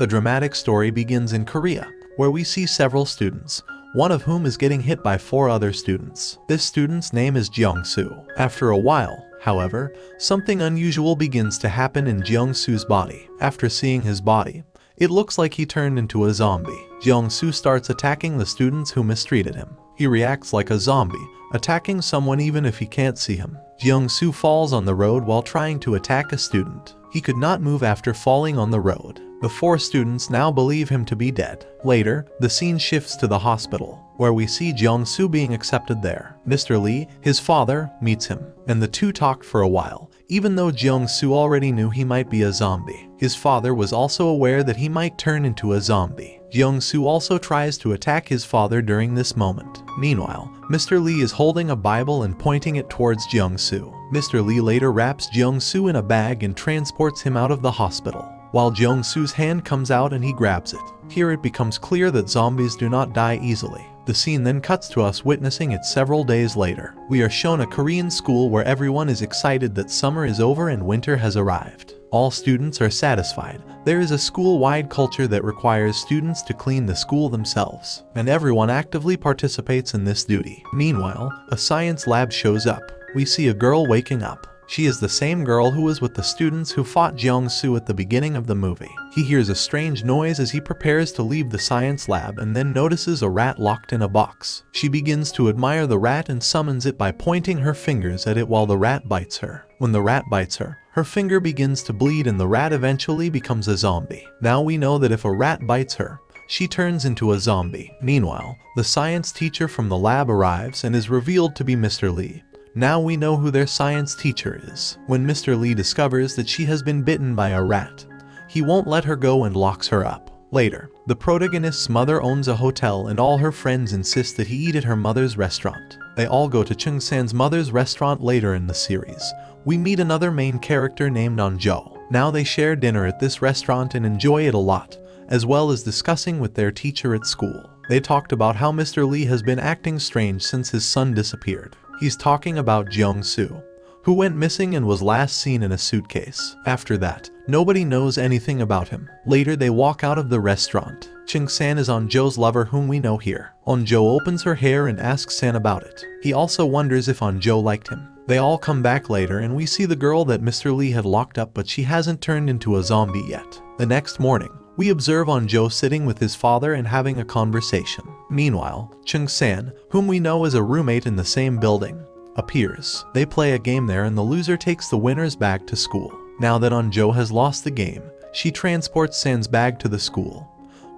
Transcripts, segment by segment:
The dramatic story begins in Korea, where we see several students, one of whom is getting hit by 4 other students. This student's name is Jeong-soo. After a while, however, something unusual begins to happen in Jeong-soo's body. After seeing his body, it looks like he turned into a zombie. Jeong-soo starts attacking the students who mistreated him. He reacts like a zombie, attacking someone even if he can't see him. Jeong-soo falls on the road while trying to attack a student. He could not move after falling on the road. The 4 students now believe him to be dead. Later, the scene shifts to the hospital, where we see Jeong-soo being accepted there. Mr. Lee, his father, meets him, and the two talked for a while, even though Jeong-soo already knew he might be a zombie. His father was also aware that he might turn into a zombie. Jeong-soo also tries to attack his father during this moment. Meanwhile, Mr. Lee is holding a Bible and pointing it towards Jeong-soo. Mr. Lee later wraps Jeong-soo in a bag and transports him out of the hospital, while Jeong-soo's hand comes out and he grabs it. Here it becomes clear that zombies do not die easily. The scene then cuts to us witnessing it several days later. We are shown a Korean school where everyone is excited that summer is over and winter has arrived. All students are satisfied. There is a school-wide culture that requires students to clean the school themselves, and everyone actively participates in this duty. Meanwhile, a science lab shows up. We see a girl waking up. She is the same girl who was with the students who fought Jeong-soo at the beginning of the movie. He hears a strange noise as he prepares to leave the science lab and then notices a rat locked in a box. She begins to admire the rat and summons it by pointing her fingers at it while the rat bites her. When the rat bites her, her finger begins to bleed and the rat eventually becomes a zombie. Now we know that if a rat bites her, she turns into a zombie. Meanwhile, the science teacher from the lab arrives and is revealed to be Mr. Lee. Now we know who their science teacher is. When Mr. Lee discovers that she has been bitten by a rat, he won't let her go and locks her up. Later, the protagonist's mother owns a hotel and all her friends insist that he eat at her mother's restaurant. They all go to Chung-san's mother's restaurant later in the series. We meet another main character named An-jo. Now they share dinner at this restaurant and enjoy it a lot, as well as discussing with their teacher at school. They talked about how Mr. Lee has been acting strange since his son disappeared. He's talking about Jeong-soo, who went missing and was last seen in a suitcase. After that, nobody knows anything about him. Later they walk out of the restaurant. Chung-san is An-jo's lover whom we know here. An-jo opens her hair and asks San about it. He also wonders if An-jo liked him. They all come back later and we see the girl that Mr. Lee had locked up but she hasn't turned into a zombie yet. The next morning, we observe An-jo sitting with his father and having a conversation. Meanwhile, Chung-san, whom we know as a roommate in the same building, appears. They play a game there and the loser takes the winner's bag to school. Now that An-jo has lost the game, she transports San's bag to the school,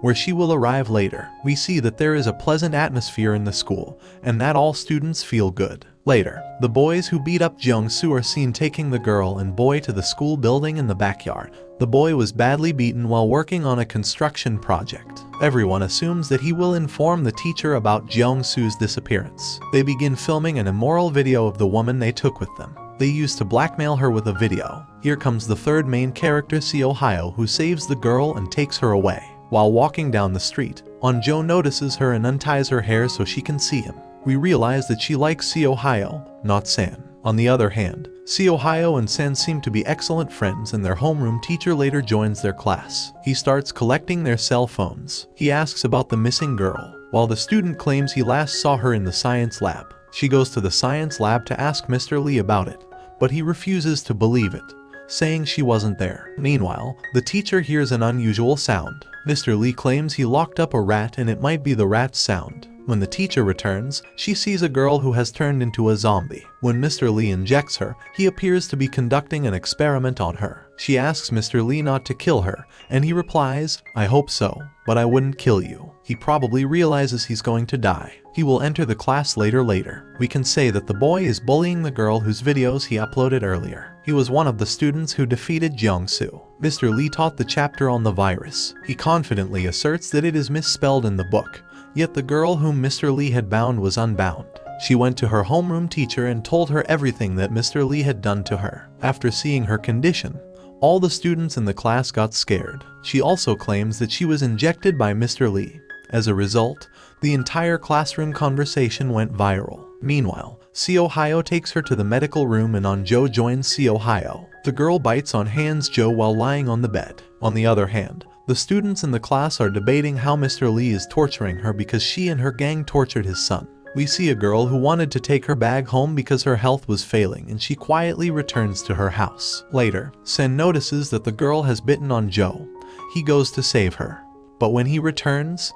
where she will arrive later. We see that there is a pleasant atmosphere in the school, and that all students feel good. Later, the boys who beat up Jeong-soo are seen taking the girl and boy to the school building in the backyard. The boy was badly beaten while working on a construction project. Everyone assumes that he will inform the teacher about Jeong-soo's disappearance. They begin filming an immoral video of the woman they took with them. They used to blackmail her with a video. Here comes the third main character, Seo-hyo, who saves the girl and takes her away. While walking down the street, An-jo notices her and unties her hair so she can see him. We realize that she likes Seo-hyo, not San. On the other hand, Seo-hyo and San seem to be excellent friends and their homeroom teacher later joins their class. He starts collecting their cell phones. He asks about the missing girl, while the student claims he last saw her in the science lab. She goes to the science lab to ask Mr. Lee about it, but he refuses to believe it, saying she wasn't there. Meanwhile, the teacher hears an unusual sound. Mr. Lee claims he locked up a rat and it might be the rat's sound. When the teacher returns, she sees a girl who has turned into a zombie. When Mr. Lee injects her, he appears to be conducting an experiment on her. She asks Mr. Lee not to kill her, and he replies, "I hope so, but I wouldn't kill you." He probably realizes he's going to die. He will enter the class later. We can say that the boy is bullying the girl whose videos he uploaded earlier. He was one of the students who defeated Jeong-soo. Mr. Lee taught the chapter on the virus. He confidently asserts that it is misspelled in the book. Yet the girl whom Mr. Lee had bound was unbound. She went to her homeroom teacher and told her everything that Mr. Lee had done to her. After seeing her condition, all the students in the class got scared. She also claims that she was injected by Mr. Lee. As a result, the entire classroom conversation went viral. Meanwhile, Seo-hyo takes her to the medical room and An-jo joins Seo-hyo. The girl bites on Han's-jo while lying on the bed. On the other hand, the students in the class are debating how Mr. Lee is torturing her because she and her gang tortured his son. We see a girl who wanted to take her bag home because her health was failing, and she quietly returns to her house. Later, Sen notices that the girl has bitten on Joe. He goes to save her. But when he returns,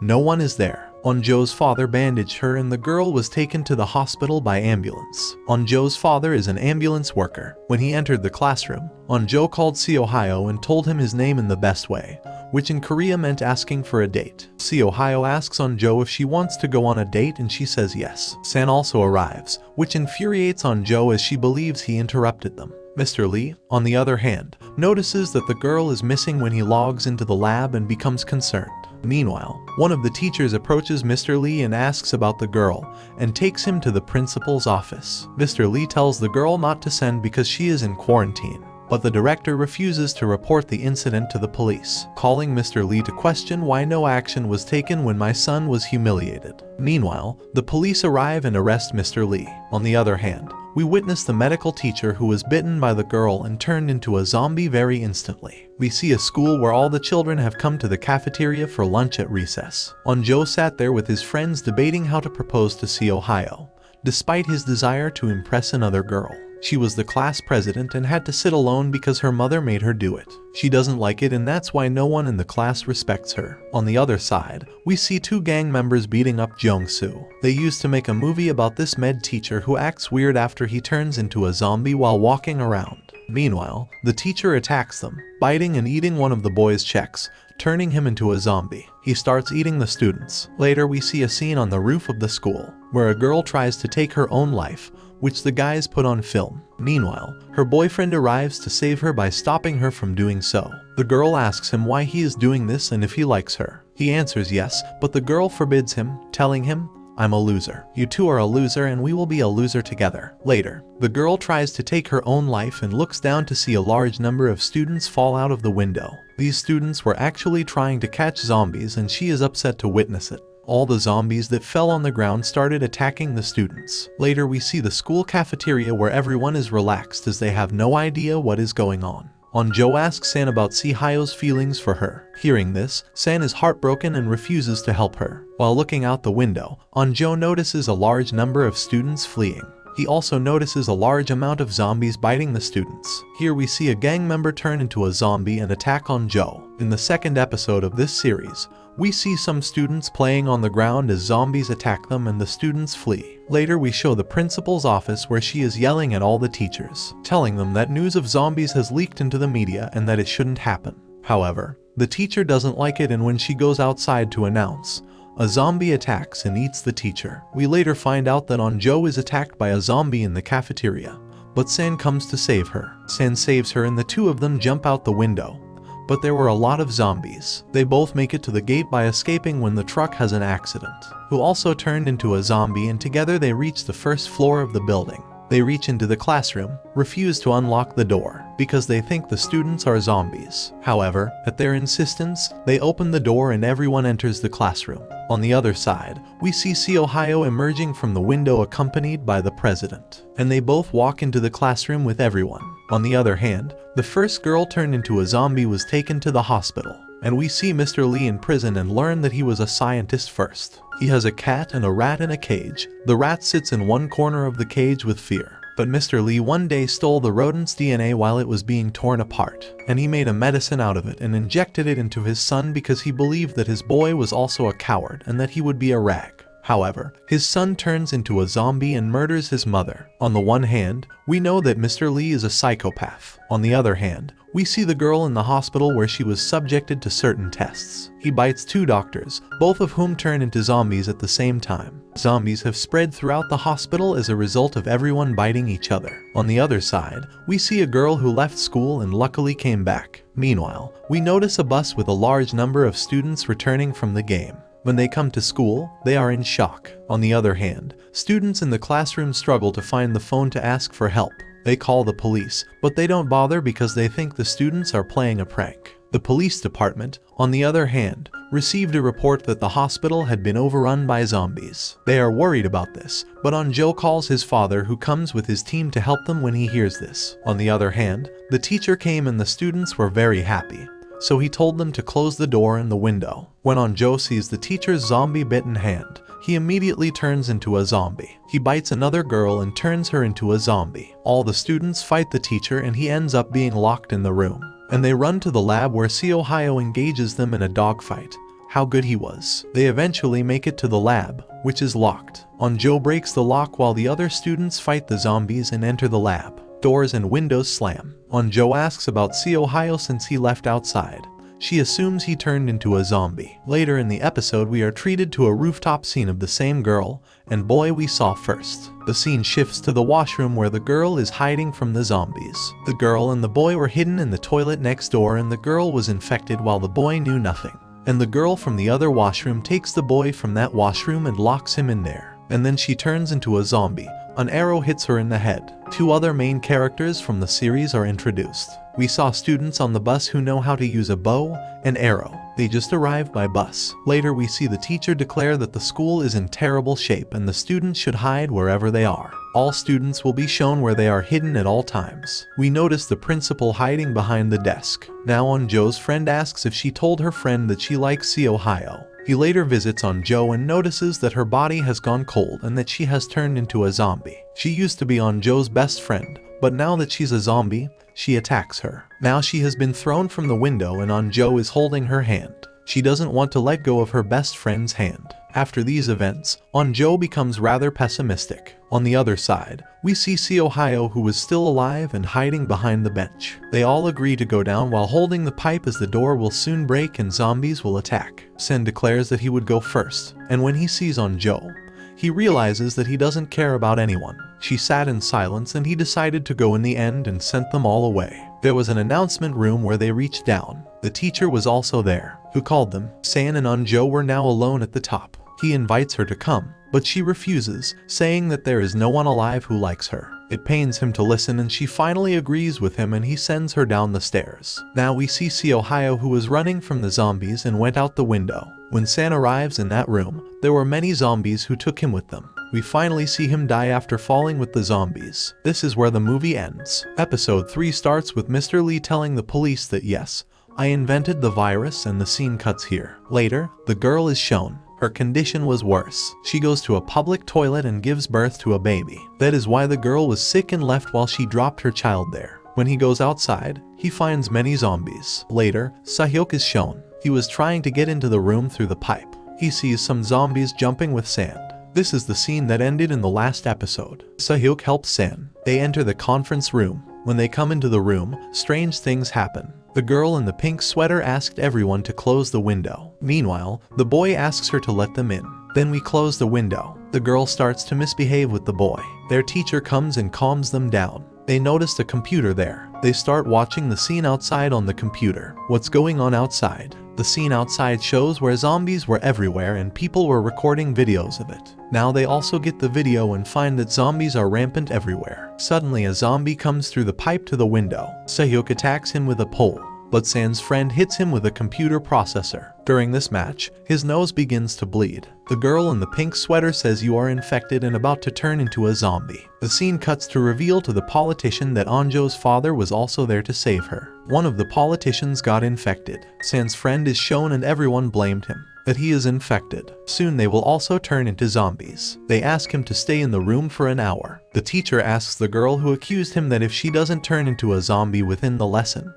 no one is there. Joe's father bandaged her and the girl was taken to the hospital by ambulance. Joe's father is an ambulance worker. When he entered the classroom, Joe called Ohio and told him his name in the best way, which in Korea meant asking for a date. Ohio asks Joe if she wants to go on a date and she says yes. San also arrives, which infuriates Joe as she believes he interrupted them. Mr. Lee, on the other hand, notices that the girl is missing when he logs into the lab and becomes concerned. Meanwhile, one of the teachers approaches Mr. Lee and asks about the girl and takes him to the principal's office. Mr. Lee tells the girl not to send because she is in quarantine, but the director refuses to report the incident to the police, calling Mr. Lee to question why no action was taken when my son was humiliated. Meanwhile, the police arrive and arrest Mr. Lee. On the other hand, we witness the medical teacher who was bitten by the girl and turned into a zombie very instantly. We see a school where all the children have come to the cafeteria for lunch at recess. Joe sat there with his friends debating how to propose to Ohio, despite his desire to impress another girl. She was the class president and had to sit alone because her mother made her do it. She doesn't like it and that's why no one in the class respects her. On the other side, we see two gang members beating up Jung-soo. They used to make a movie about this med teacher who acts weird after he turns into a zombie while walking around. Meanwhile, the teacher attacks them, biting and eating one of the boys' checks, turning him into a zombie. He starts eating the students. Later we see a scene on the roof of the school, where a girl tries to take her own life, which the guys put on film. Meanwhile, her boyfriend arrives to save her by stopping her from doing so. The girl asks him why he is doing this and if he likes her. He answers yes, but the girl forbids him, telling him, "I'm a loser. You two are a loser and we will be a loser together." Later, the girl tries to take her own life and looks down to see a large number of students fall out of the window. These students were actually trying to catch zombies and she is upset to witness it. All the zombies that fell on the ground started attacking the students. Later we see the school cafeteria where everyone is relaxed as they have no idea what is going on. Joe asks San about Sehyo's feelings for her. Hearing this, San is heartbroken and refuses to help her. While looking out the window, Joe notices a large number of students fleeing. He also notices a large amount of zombies biting the students. Here we see a gang member turn into a zombie and attack Joe. In the second episode of this series, we see some students playing on the ground as zombies attack them and the students flee. Later we show the principal's office where she is yelling at all the teachers, telling them that news of zombies has leaked into the media and that it shouldn't happen. However, the teacher doesn't like it and when she goes outside to announce, a zombie attacks and eats the teacher. We later find out that Joe is attacked by a zombie in the cafeteria, but San comes to save her. San saves her and the two of them jump out the window. But there were a lot of zombies. They both make it to the gate by escaping when the truck has an accident, who also turned into a zombie, and together they reach the first floor of the building. They reach into the classroom, refuse to unlock the door, because they think the students are zombies. However, at their insistence, they open the door and everyone enters the classroom. On the other side, we see Ohio emerging from the window accompanied by the president, and they both walk into the classroom with everyone. On the other hand, the first girl turned into a zombie was taken to the hospital, and we see Mr. Lee in prison and learn that he was a scientist first. He has a cat and a rat in a cage. The rat sits in one corner of the cage with fear. But Mr. Lee one day stole the rodent's DNA while it was being torn apart, and he made a medicine out of it and injected it into his son because he believed that his boy was also a coward and that he would be a rag. However, his son turns into a zombie and murders his mother. On the one hand, we know that Mr. Lee is a psychopath. On the other hand, we see the girl in the hospital where she was subjected to certain tests. He bites two doctors, both of whom turn into zombies at the same time. Zombies have spread throughout the hospital as a result of everyone biting each other. On the other side, we see a girl who left school and luckily came back. Meanwhile, we notice a bus with a large number of students returning from the game. When they come to school, they are in shock. On the other hand, students in the classroom struggle to find the phone to ask for help. They call the police, but they don't bother because they think the students are playing a prank. The police department, on the other hand, received a report that the hospital had been overrun by zombies. They are worried about this, but Joe calls his father, who comes with his team to help them when he hears this. On the other hand, the teacher came and the students were very happy. so he told them to close the door and the window. When Anjo sees the teacher's zombie-bitten hand, he immediately turns into a zombie. He bites another girl and turns her into a zombie. All the students fight the teacher and he ends up being locked in the room. And they run to the lab where Ohio engages them in a dogfight. How good he was. They eventually make it to the lab, which is locked. Anjo breaks the lock while the other students fight the zombies and enter the lab. Doors and windows slam. Anjo asks about Ohio since he left outside. She assumes he turned into a zombie. Later in the episode, we are treated to a rooftop scene of the same girl and boy we saw first. The scene shifts to the washroom where the girl is hiding from the zombies. The girl and the boy were hidden in the toilet next door and the girl was infected while the boy knew nothing. And the girl from the other washroom takes the boy from that washroom and locks him in there. And then she turns into a zombie. An arrow hits her in the head. Two other main characters from the series are introduced. We saw students on the bus who know how to use a bow and arrow. They just arrived by bus. Later we see the teacher declare that the school is in terrible shape and the students should hide wherever they are. All students will be shown where they are hidden at all times. We notice the principal hiding behind the desk. Now Anjo's friend asks if she told her friend that she likes Ohio. He later visits Anjo and notices that her body has gone cold and that she has turned into a zombie. She used to be Anjo's best friend, but now that she's a zombie, she attacks her. Now she has been thrown from the window and Anjo is holding her hand. She doesn't want to let go of her best friend's hand. After these events, Anjo becomes rather pessimistic. On the other side, we see Ohio who is still alive and hiding behind the bench. They all agree to go down while holding the pipe as the door will soon break and zombies will attack. Sen declares that he would go first, and when he sees Anjo, he realizes that he doesn't care about anyone. She sat in silence and he decided to go in the end and sent them all away. There was an announcement room where they reached down. The teacher was also there, who called them. San and Anjo were now alone at the top. He invites her to come, but she refuses, saying that there is no one alive who likes her. It pains him to listen and she finally agrees with him and he sends her down the stairs. Now we see Ohio who was running from the zombies and went out the window. When San arrives in that room, there were many zombies who took him with them. We finally see him die after falling with the zombies. This is where the movie ends. Episode 3 starts with Mr. Lee telling the police that yes, I invented the virus and the scene cuts here. Later, the girl is shown. Her condition was worse. She goes to a public toilet and gives birth to a baby. That is why the girl was sick and left while she dropped her child there. When he goes outside, he finds many zombies. Later, Sahyuk is shown. He was trying to get into the room through the pipe. He sees some zombies jumping with sand. This is the scene that ended in the last episode. Sahyuk helps San. They enter the conference room. When they come into the room, strange things happen. The girl in the pink sweater asked everyone to close the window. Meanwhile, the boy asks her to let them in. Then we close the window. The girl starts to misbehave with the boy. Their teacher comes and calms them down. They noticed a computer there. They start watching the scene outside on the computer. What's going on outside? The scene outside shows where zombies were everywhere and people were recording videos of it. Now they also get the video and find that zombies are rampant everywhere. Suddenly a zombie comes through the pipe to the window. Sahyuk attacks him with a pole, but San's friend hits him with a computer processor. During this match, his nose begins to bleed. The girl in the pink sweater says you are infected and about to turn into a zombie. The scene cuts to reveal to the politician that Anjo's father was also there to save her. One of the politicians got infected. San's friend is shown and everyone blamed him that he is infected. Soon they will also turn into zombies. They ask him to stay in the room for an hour. The teacher asks the girl who accused him that if she doesn't turn into a zombie within the lesson,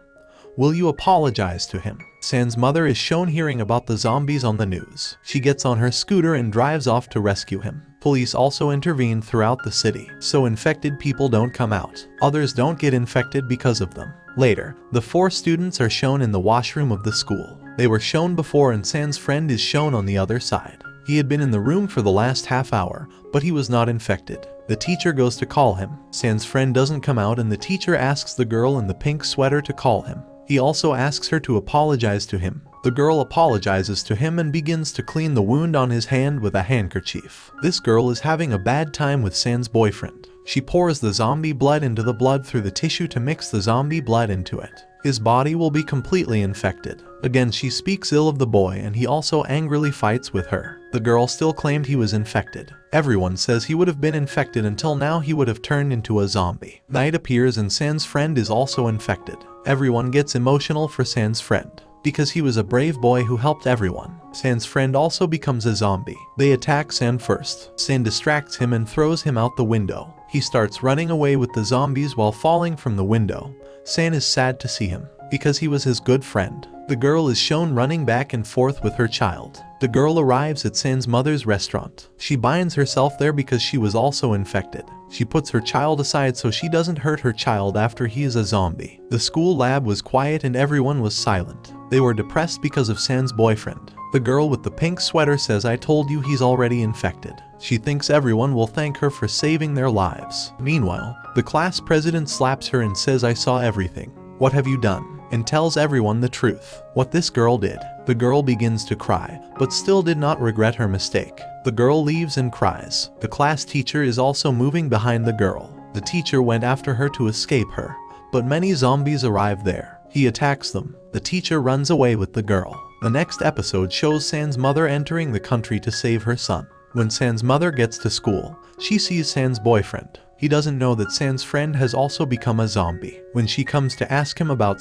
will you apologize to him? San's mother is shown hearing about the zombies on the news. She gets on her scooter and drives off to rescue him. Police also intervene throughout the city, so infected people don't come out. Others don't get infected because of them. Later, the 4 students are shown in the washroom of the school. They were shown before and San's friend is shown on the other side. He had been in the room for the last half hour, but he was not infected. The teacher goes to call him. San's friend doesn't come out and the teacher asks the girl in the pink sweater to call him. He also asks her to apologize to him. The girl apologizes to him and begins to clean the wound on his hand with a handkerchief. This girl is having a bad time with San's boyfriend. She pours the zombie blood into the blood through the tissue to mix the zombie blood into it. His body will be completely infected. Again, she speaks ill of the boy and he also angrily fights with her. The girl still claimed he was infected. Everyone says he would have been infected until now he would have turned into a zombie. Night appears and San's friend is also infected. Everyone gets emotional for San's friend. because he was a brave boy who helped everyone. San's friend also becomes a zombie. They attack San first. San distracts him and throws him out the window. He starts running away with the zombies while falling from the window. San is sad to see him, because he was his good friend. The girl is shown running back and forth with her child. The girl arrives at San's mother's restaurant. She binds herself there because she was also infected. She puts her child aside so she doesn't hurt her child after he is a zombie. The school lab was quiet and everyone was silent. They were depressed because of San's boyfriend. The girl with the pink sweater says, "I told you he's already infected." She thinks everyone will thank her for saving their lives. Meanwhile, the class president slaps her and says, "I saw everything. What have you done?" and tells everyone the truth. What this girl did. The girl begins to cry, but still did not regret her mistake. The girl leaves and cries. The class teacher is also moving behind the girl. The teacher went after her to escape her, but many zombies arrive there. He attacks them. The teacher runs away with the girl. The next episode shows San's mother entering the country to save her son. When San's mother gets to school, she sees San's boyfriend. He doesn't know that San's friend has also become a zombie. When she comes to ask him about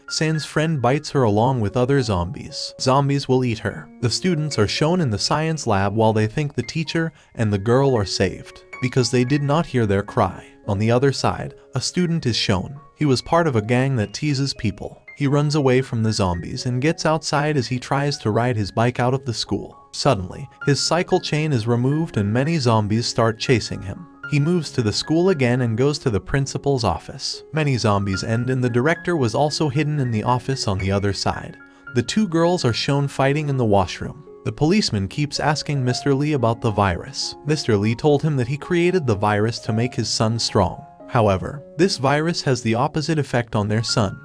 San's friend bites her along with other zombies. Zombies will eat her. The students are shown in the science lab while they think the teacher and the girl are saved, because they did not hear their cry. On the other side, a student is shown. He was part of a gang that teases people. He runs away from the zombies and gets outside as he tries to ride his bike out of the school. Suddenly, his cycle chain is removed and many zombies start chasing him. He moves to the school again and goes to the principal's office. Many zombies end and the director was also hidden in the office on the other side. The two girls are shown fighting in the washroom. The policeman keeps asking Mr. Lee about the virus. Mr. Lee told him that he created the virus to make his son strong. However, this virus has the opposite effect on their son,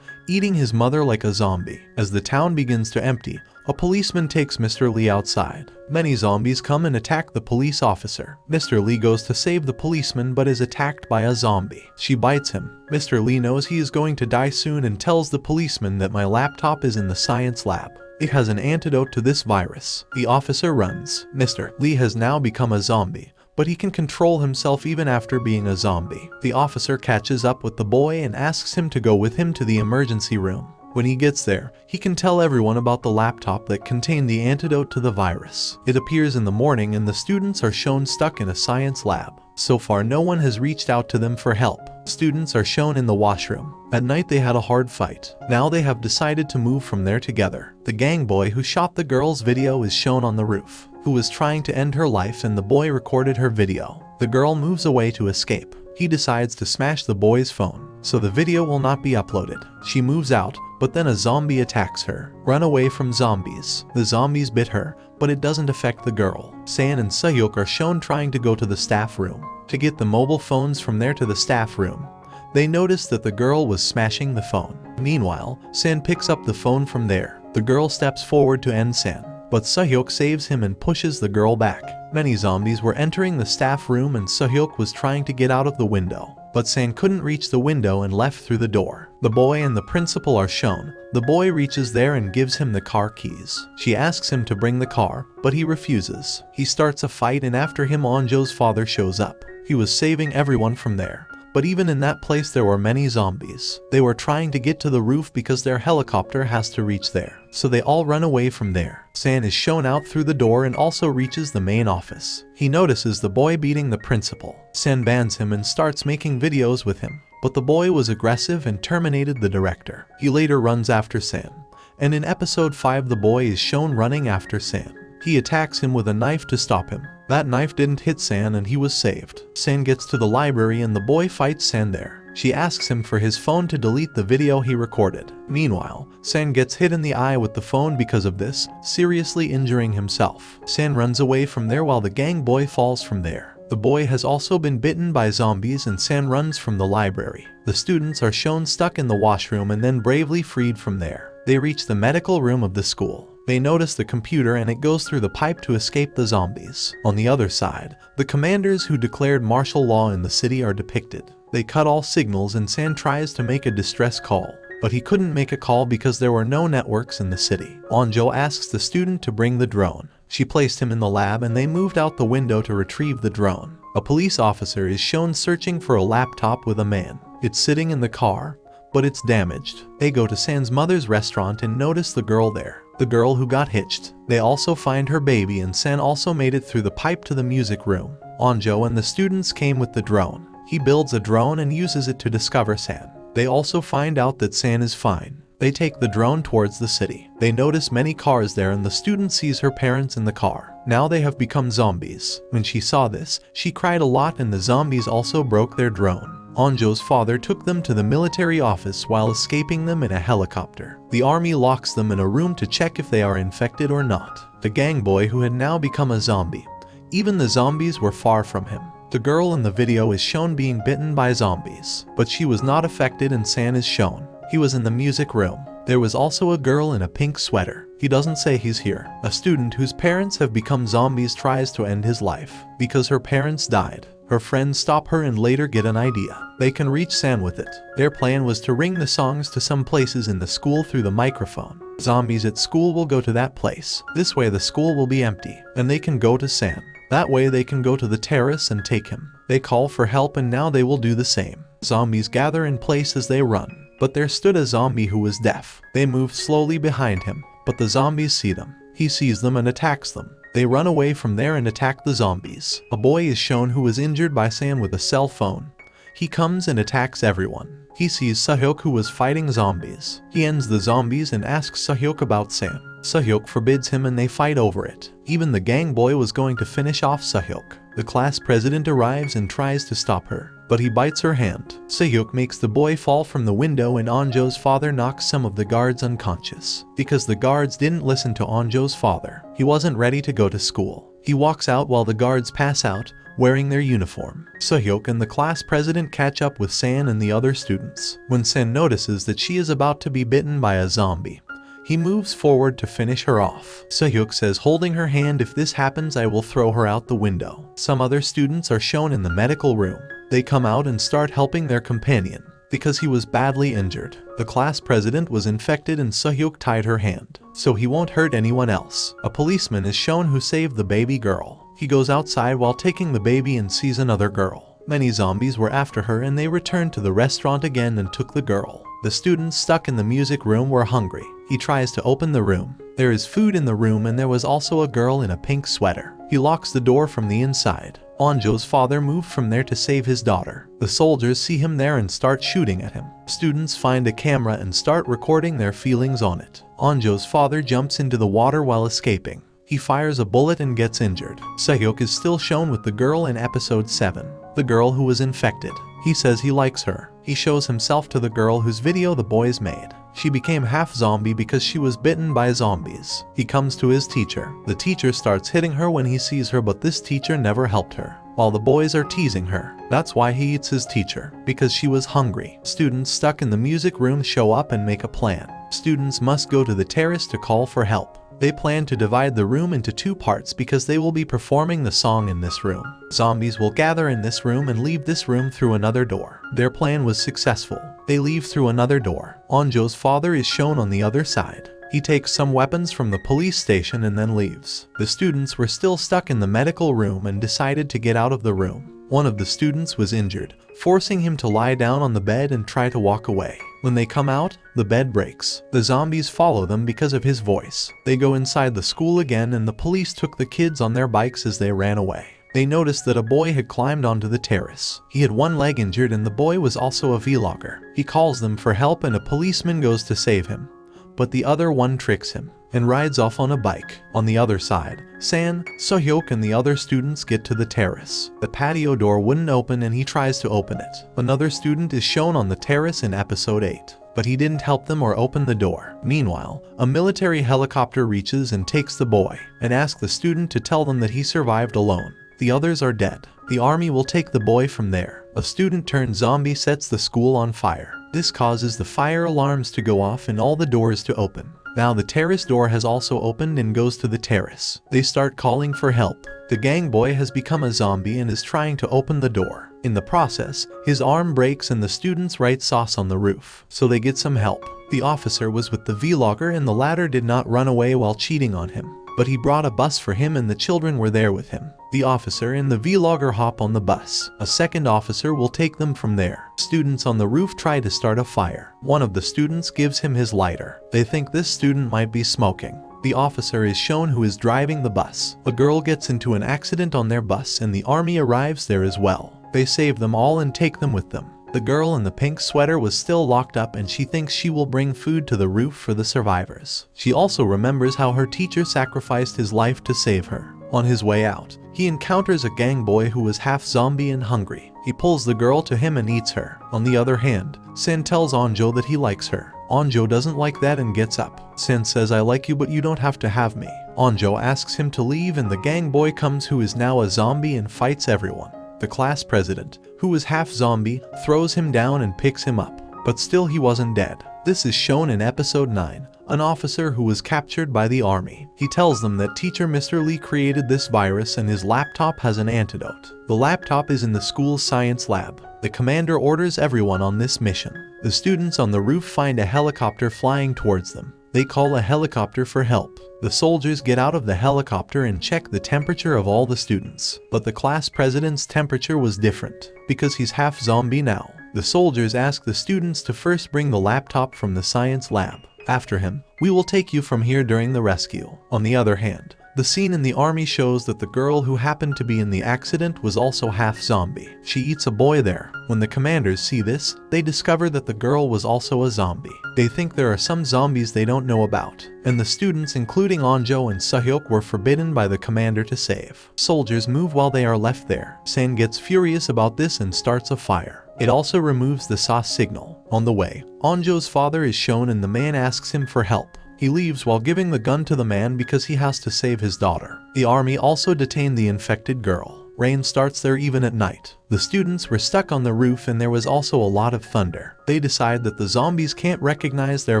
eating his mother like a zombie. As the town begins to empty, a policeman takes Mr. Lee outside. Many zombies come and attack the police officer. Mr. Lee goes to save the policeman but is attacked by a zombie. She bites him. Mr. Lee knows he is going to die soon and tells the policeman that my laptop is in the science lab. It has an antidote to this virus. The officer runs. Mr. Lee has now become a zombie, but he can control himself even after being a zombie. The officer catches up with the boy and asks him to go with him to the emergency room. When he gets there, he can tell everyone about the laptop that contained the antidote to the virus. It appears in the morning and the students are shown stuck in a science lab. So far no one has reached out to them for help. Students are shown in the washroom. At night they had a hard fight. Now they have decided to move from there together. The gang boy who shot the girl's video is shown on the roof, who was trying to end her life, and the boy recorded her video. The girl moves away to escape. He decides to smash the boy's phone, so the video will not be uploaded. She moves out, but then a zombie attacks her. Run away from zombies. The zombies bit her, but it doesn't affect the girl. San and Sehyuk are shown trying to go to the staff room to get the mobile phones from there to the staff room. They notice that the girl was smashing the phone. Meanwhile, San picks up the phone from there. The girl steps forward to end San, but Sehyuk saves him and pushes the girl back. Many zombies were entering the staff room and Sehyuk was trying to get out of the window, but San couldn't reach the window and left through the door. The boy and the principal are shown. The boy reaches there and gives him the car keys. She asks him to bring the car, but he refuses. He starts a fight and after him Onjo's father shows up. He was saving everyone from there. But even in that place there were many zombies. They were trying to get to the roof because their helicopter has to reach there. So they all run away from there. San is shown out through the door and also reaches the main office. He notices the boy beating the principal. San bans him and starts making videos with him. But the boy was aggressive and terminated the director. He later runs after San. And in episode 5 the boy is shown running after San. He attacks him with a knife to stop him. That knife didn't hit San and he was saved. San gets to the library and the boy fights San there. She asks him for his phone to delete the video he recorded. Meanwhile, San gets hit in the eye with the phone because of this, seriously injuring himself. San runs away from there while the gang boy falls from there. The boy has also been bitten by zombies and San runs from the library. The students are shown stuck in the washroom and then bravely freed from there. They reach the medical room of the school. They notice the computer and it goes through the pipe to escape the zombies. On the other side, the commanders who declared martial law in the city are depicted. They cut all signals and San tries to make a distress call, but he couldn't make a call because there were no networks in the city. Onjo asks the student to bring the drone. She placed him in the lab and they moved out the window to retrieve the drone. A police officer is shown searching for a laptop with a man. It's sitting in the car, but it's damaged. They go to San's mother's restaurant and notice the girl there, the girl who got hitched. They also find her baby, and San also made it through the pipe to the music room. Onjo and the students came with the drone. He builds a drone and uses it to discover San. They also find out that San is fine. They take the drone towards the city. They notice many cars there, and the student sees her parents in the car. Now they have become zombies. When she saw this, she cried a lot, and the zombies also broke their drone. Onjo's father took them to the military office while escaping them in a helicopter. The army locks them in a room to check if they are infected or not. The gang boy who had now become a zombie. Even the zombies were far from him. The girl in the video is shown being bitten by zombies, but she was not affected, and San is shown. He was in the music room. There was also a girl in a pink sweater. He doesn't say he's here. A student whose parents have become zombies tries to end his life because her parents died. Her friends stop her and later get an idea. They can reach San with it. Their plan was to ring the songs to some places in the school through the microphone. Zombies at school will go to that place. This way the school will be empty, and they can go to San. That way they can go to the terrace and take him. They call for help, and now they will do the same. Zombies gather in place as they run. But there stood a zombie who was deaf. They moved slowly behind him, but the zombies see them. He sees them and attacks them. They run away from there and attack the zombies. A boy is shown who was injured by San with a cell phone. He comes and attacks everyone. He sees Sahyuk who was fighting zombies. He ends the zombies and asks Sahyuk about San. Sahyuk forbids him, and they fight over it. Even the gang boy was going to finish off Sahyuk. The class president arrives and tries to stop her, but he bites her hand. Sahyuk makes the boy fall from the window, and Onjo's father knocks some of the guards unconscious. Because the guards didn't listen to Onjo's father, he wasn't ready to go to school. He walks out while the guards pass out, wearing their uniform. Sahyuk and the class president catch up with San and the other students. When San notices that she is about to be bitten by a zombie, he moves forward to finish her off. Sahyuk says, holding her hand, "If this happens, I will throw her out the window." Some other students are shown in the medical room. They come out and start helping their companion because he was badly injured. The class president was infected, and Sahyuk tied her hand so he won't hurt anyone else. A policeman is shown who saved the baby girl. He goes outside while taking the baby and sees another girl. Many zombies were after her, and they returned to the restaurant again and took the girl. The students stuck in the music room were hungry. He tries to open the room. There is food in the room, and there was also a girl in a pink sweater. He locks the door from the inside. Onjo's father moved from there to save his daughter. The soldiers see him there and start shooting at him. Students find a camera and start recording their feelings on it. Onjo's father jumps into the water while escaping. He fires a bullet and gets injured. Sahyuk is still shown with the girl in episode 7, the girl who was infected. He says he likes her. He shows himself to the girl whose video the boys made. She became half zombie because she was bitten by zombies. He comes to his teacher. The teacher starts hitting her when he sees her, but this teacher never helped her. While the boys are teasing her. That's why he eats his teacher, because she was hungry. Students stuck in the music room show up and make a plan. Students must go to the terrace to call for help. They plan to divide the room into 2 parts because they will be performing the song in this room. Zombies will gather in this room and leave this room through another door. Their plan was successful. They leave through another door. Onjo's father is shown on the other side. He takes some weapons from the police station and then leaves. The students were still stuck in the medical room and decided to get out of the room. One of the students was injured, forcing him to lie down on the bed and try to walk away. When they come out, the bed breaks. The zombies follow them because of his voice. They go inside the school again, and the police took the kids on their bikes as they ran away. They noticed that a boy had climbed onto the terrace. He had one leg injured, and the boy was also a vlogger. He calls them for help, and a policeman goes to save him. But the other one tricks him and rides off on a bike. On the other side, San, Sahyuk, and the other students get to the terrace. The patio door wouldn't open, and he tries to open it. Another student is shown on the terrace in episode 8, but he didn't help them or open the door. Meanwhile, a military helicopter reaches and takes the boy and asks the student to tell them that he survived alone. The others are dead. The army will take the boy from there. A student turned zombie sets the school on fire. This causes the fire alarms to go off and all the doors to open. Now the terrace door has also opened and goes to the terrace. They start calling for help. The gang boy has become a zombie and is trying to open the door. In the process, his arm breaks and the students write sauce on the roof, so they get some help. The officer was with the vlogger and the latter did not run away while cheating on him. but he brought a bus for him and the children were there with him. The officer and the vlogger hop on the bus. A second officer will take them from there. Students on the roof try to start a fire. One of the students gives him his lighter. They think this student might be smoking. The officer is shown who is driving the bus. A girl gets into an accident on their bus and the army arrives there as well. They save them all and take them with them. The girl in the pink sweater was still locked up and she thinks she will bring food to the roof for the survivors. She also remembers how her teacher sacrificed his life to save her. On his way out, he encounters a gang boy who is half zombie and hungry. He pulls the girl to him and eats her. On the other hand, Sen tells Anjo that he likes her. Anjo doesn't like that and gets up. Sen says, "I like you but you don't have to have me." Anjo asks him to leave and the gang boy comes who is now a zombie and fights everyone. The class president, who is half zombie, throws him down and picks him up, but still he wasn't dead. This is shown in episode 9, an officer who was captured by the army. He tells them that teacher Mr. Lee created this virus and his laptop has an antidote. The laptop is in the school's science lab. The commander orders everyone on this mission. The students on the roof find a helicopter flying towards them. They call a helicopter for help. The soldiers get out of the helicopter and check the temperature of all the students. But the class president's temperature was different, because he's half zombie now. The soldiers ask the students to first bring the laptop from the science lab. After him, "We will take you from here during the rescue." On the other hand, the scene in the army shows that the girl who happened to be in the accident was also half zombie. She eats a boy there. When the commanders see this, they discover that the girl was also a zombie. They think there are some zombies they don't know about, and the students including Anjo and Sehyuk were forbidden by the commander to save. Soldiers move while they are left there. San gets furious about this and starts a fire. It also removes the SAS signal. On the way, Anjo's father is shown and the man asks him for help. He leaves while giving the gun to the man because he has to save his daughter. The army also detained the infected girl. Rain starts there even at night. The students were stuck on the roof and there was also a lot of thunder. They decide that the zombies can't recognize their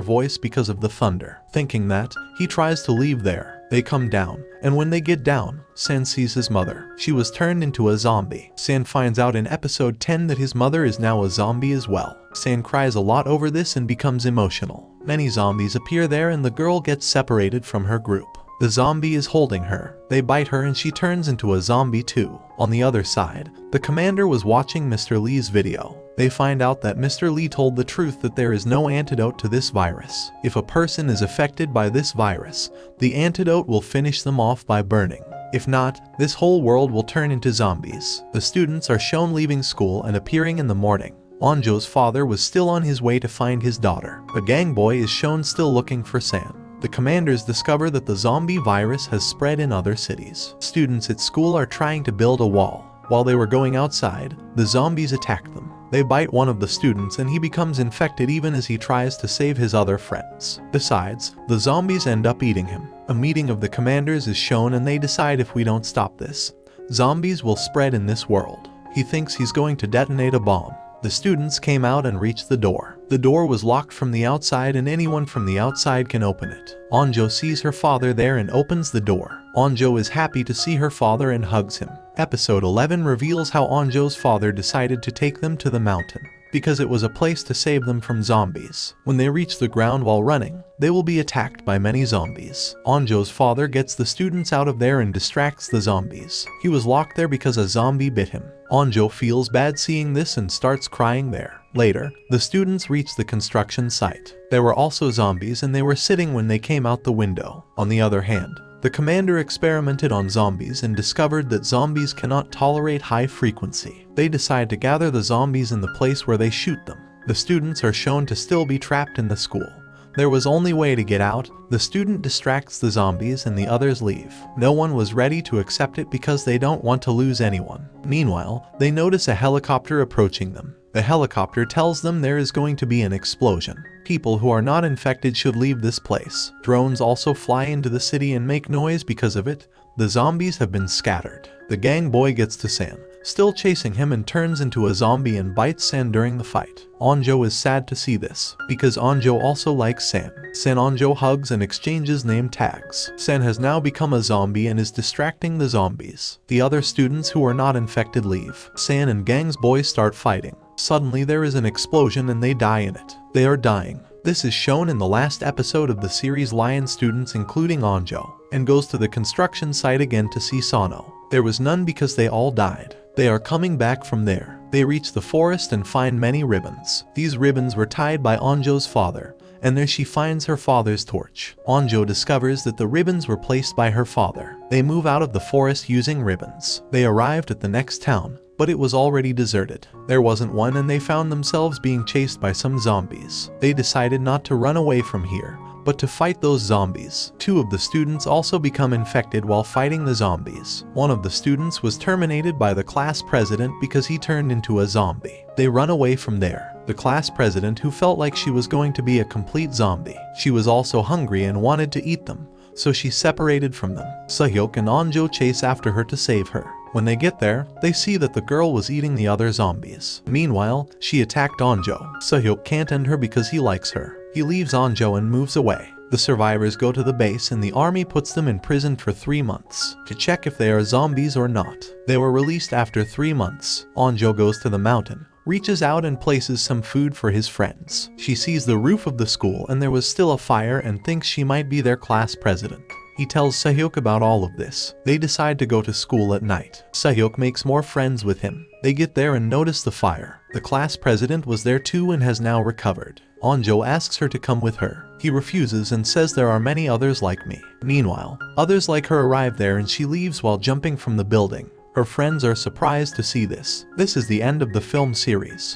voice because of the thunder. Thinking that, he tries to leave there. They come down, and when they get down, San sees his mother. She was turned into a zombie. San finds out in episode 10 that his mother is now a zombie as well. San cries a lot over this and becomes emotional. Many zombies appear there and the girl gets separated from her group. The zombie is holding her. They bite her and she turns into a zombie too. On the other side, the commander was watching Mr. Lee's video. They find out that Mr. Lee told the truth that there is no antidote to this virus. If a person is affected by this virus, the antidote will finish them off by burning. If not, this whole world will turn into zombies. The students are shown leaving school and appearing in the morning. Anjo's father was still on his way to find his daughter. A gang boy is shown still looking for San. The commanders discover that the zombie virus has spread in other cities. Students at school are trying to build a wall. While they were going outside, the zombies attack them. They bite one of the students and he becomes infected even as he tries to save his other friends. Besides, the zombies end up eating him. A meeting of the commanders is shown and they decide if we don't stop this, zombies will spread in this world. He thinks he's going to detonate a bomb. The students came out and reached the door. The door was locked from the outside and anyone from the outside can open it. Anjo sees her father there and opens the door. Anjo is happy to see her father and hugs him. Episode 11 reveals how Anjo's father decided to take them to the mountain, because it was a place to save them from zombies. When they reach the ground while running, they will be attacked by many zombies. Anjo's father gets the students out of there and distracts the zombies. He was locked there because a zombie bit him. Anjo feels bad seeing this and starts crying there. Later, the students reach the construction site. There were also zombies and they were sitting when they came out the window. On the other hand, the commander experimented on zombies and discovered that zombies cannot tolerate high frequency. They decide to gather the zombies in the place where they shoot them. The students are shown to still be trapped in the school. There was only way to get out. The student distracts the zombies and the others leave. No one was ready to accept it because they don't want to lose anyone. Meanwhile, they notice a helicopter approaching them. The helicopter tells them there is going to be an explosion. People who are not infected should leave this place. Drones also fly into the city and make noise because of it. The zombies have been scattered. The gang boy gets to San, still chasing him, and turns into a zombie and bites San during the fight. Anjo is sad to see this, because Anjo also likes San. San Anjo hugs and exchanges name tags. San has now become a zombie and is distracting the zombies. The other students who are not infected leave. San and gang's boys start fighting. Suddenly there is an explosion and they die in it. They are dying. This is shown in the last episode of the series. Lion students including Anjo, and goes to the construction site again to see Sano. There was none because they all died. They are coming back from there. They reach the forest and find many ribbons. These ribbons were tied by Anjo's father, and there she finds her father's torch. Anjo discovers that the ribbons were placed by her father. They move out of the forest using ribbons. They arrived at the next town, but it was already deserted. There wasn't one, and they found themselves being chased by some zombies. They decided not to run away from here, but to fight those zombies. 2 of the students also become infected while fighting the zombies. One of the students was terminated by the class president because he turned into a zombie. They run away from there. The class president, who felt like she was going to be a complete zombie. She was also hungry and wanted to eat them, so she separated from them. Sehyuk and Anjo chase after her to save her. When they get there, they see that the girl was eating the other zombies. Meanwhile, she attacked Anjo. Sehyuk can't end her because he likes her. He leaves Anjo and moves away. The survivors go to the base and the army puts them in prison for 3 months to check if they are zombies or not. They were released after 3 months. Anjo goes to the mountain, reaches out and places some food for his friends. She sees the roof of the school and there was still a fire and thinks she might be their class president. He tells Sehyuk about all of this. They decide to go to school at night. Sehyuk makes more friends with him. They get there and notice the fire. The class president was there too and has now recovered. Anjo asks her to come with her. He refuses and says there are many others like me. Meanwhile, others like her arrive there and she leaves while jumping from the building. Her friends are surprised to see this. This is the end of the film series.